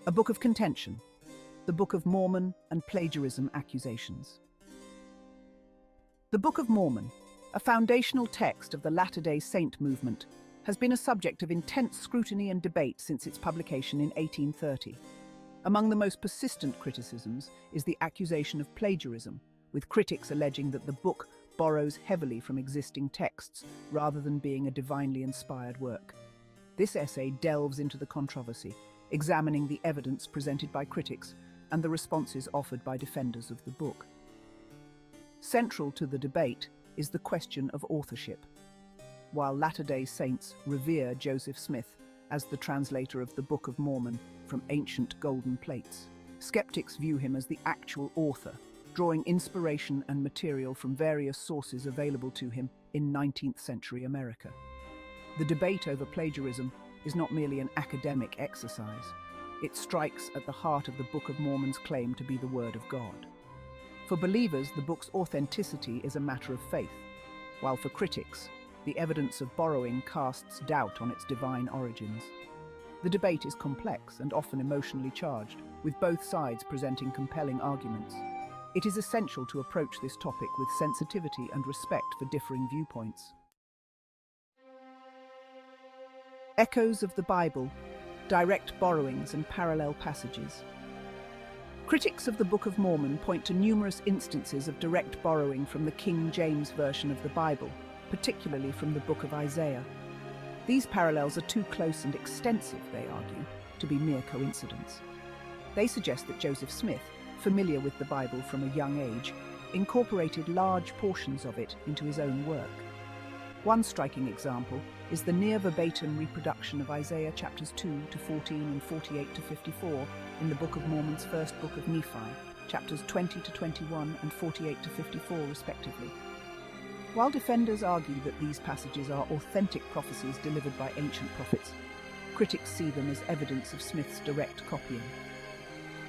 A book of contention, the Book of Mormon and plagiarism accusations. The Book of Mormon, a foundational text of the Latter-day Saint movement, has been a subject of intense scrutiny and debate since its publication in 1830. Among the most persistent criticisms is the accusation of plagiarism, with critics alleging that the book borrows heavily from existing texts rather than being a divinely inspired work. This essay delves into the controversy, examining the evidence presented by critics and the responses offered by defenders of the book. Central to the debate is the question of authorship. While Latter-day Saints revere Joseph Smith as the translator of the Book of Mormon from ancient golden plates, skeptics view him as the actual author, drawing inspiration and material from various sources available to him in 19th century America. The debate over plagiarism is not merely an academic exercise. It strikes at the heart of the Book of Mormon's claim to be the Word of God. For believers, the book's authenticity is a matter of faith, while for critics, the evidence of borrowing casts doubt on its divine origins. The debate is complex and often emotionally charged, with both sides presenting compelling arguments. It is essential to approach this topic with sensitivity and respect for differing viewpoints. Echoes of the Bible, direct borrowings and parallel passages. Critics of the Book of Mormon point to numerous instances of direct borrowing from the King James Version of the Bible, particularly from the Book of Isaiah. These parallels are too close and extensive, they argue, to be mere coincidence. They suggest that Joseph Smith, familiar with the Bible from a young age, incorporated large portions of it into his own work. One striking example is the near-verbatim reproduction of Isaiah chapters 2 to 14 and 48 to 54 in the Book of Mormon's first book of Nephi, chapters 20 to 21 and 48 to 54 respectively. While defenders argue that these passages are authentic prophecies delivered by ancient prophets, critics see them as evidence of Smith's direct copying.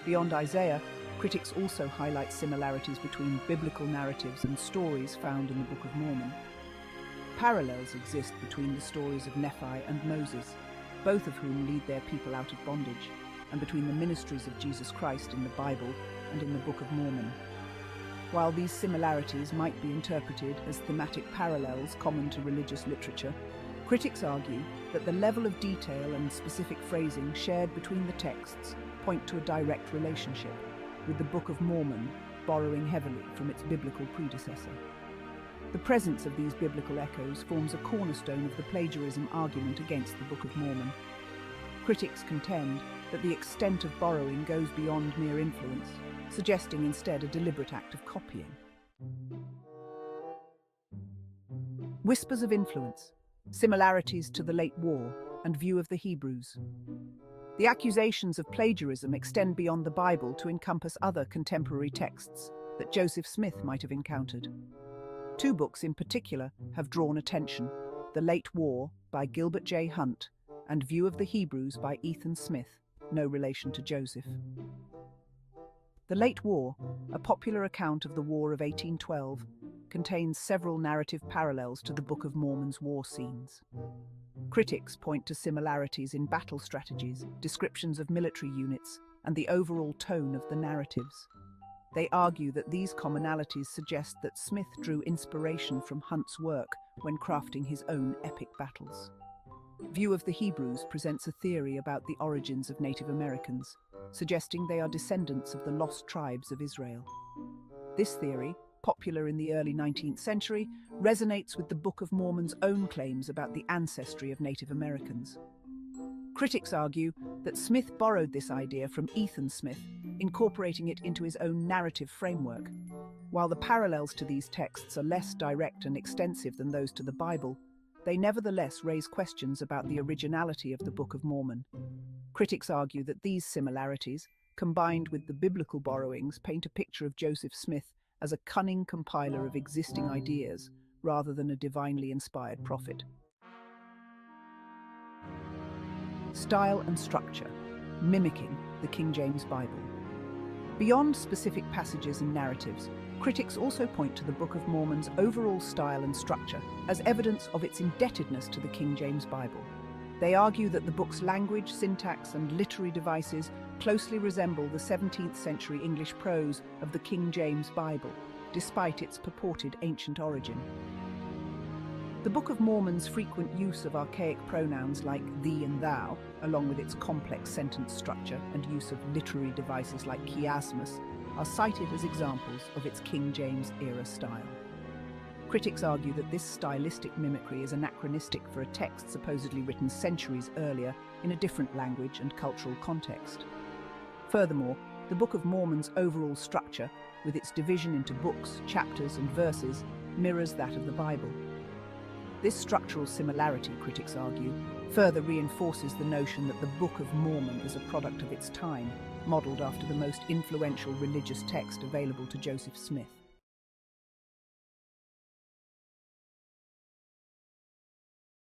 Beyond Isaiah, critics also highlight similarities between biblical narratives and stories found in the Book of Mormon. Parallels exist between the stories of Nephi and Moses, both of whom lead their people out of bondage, and between the ministries of Jesus Christ in the Bible and in the Book of Mormon. While these similarities might be interpreted as thematic parallels common to religious literature, critics argue that the level of detail and specific phrasing shared between the texts point to a direct relationship, with the Book of Mormon borrowing heavily from its biblical predecessor. The presence of these biblical echoes forms a cornerstone of the plagiarism argument against the Book of Mormon. Critics contend that the extent of borrowing goes beyond mere influence, suggesting instead a deliberate act of copying. Whispers of influence, similarities to the late war, and view of the Hebrews. The accusations of plagiarism extend beyond the Bible to encompass other contemporary texts that Joseph Smith might have encountered. Two books in particular have drawn attention: The Late War by Gilbert J. Hunt and View of the Hebrews by Ethan Smith, no relation to Joseph. The Late War, a popular account of the War of 1812, contains several narrative parallels to the Book of Mormon's war scenes. Critics point to similarities in battle strategies, descriptions of military units, and the overall tone of the narratives. They argue that these commonalities suggest that Smith drew inspiration from Hunt's work when crafting his own epic battles. View of the Hebrews presents a theory about the origins of Native Americans, suggesting they are descendants of the lost tribes of Israel. This theory, popular in the early 19th century, resonates with the Book of Mormon's own claims about the ancestry of Native Americans. Critics argue that Smith borrowed this idea from Ethan Smith, incorporating it into his own narrative framework. While the parallels to these texts are less direct and extensive than those to the Bible, they nevertheless raise questions about the originality of the Book of Mormon. Critics argue that these similarities, combined with the biblical borrowings, paint a picture of Joseph Smith as a cunning compiler of existing ideas, rather than a divinely inspired prophet. Style and structure, mimicking the King James Bible. Beyond specific passages and narratives, critics also point to the Book of Mormon's overall style and structure as evidence of its indebtedness to the King James Bible. They argue that the book's language, syntax, and literary devices closely resemble the 17th century English prose of the King James Bible, despite its purported ancient origin. The Book of Mormon's frequent use of archaic pronouns like thee and thou, along with its complex sentence structure and use of literary devices like chiasmus, are cited as examples of its King James-era style. Critics argue that this stylistic mimicry is anachronistic for a text supposedly written centuries earlier in a different language and cultural context. Furthermore, the Book of Mormon's overall structure, with its division into books, chapters, and verses, mirrors that of the Bible. This structural similarity, critics argue, further reinforces the notion that the Book of Mormon is a product of its time, modelled after the most influential religious text available to Joseph Smith.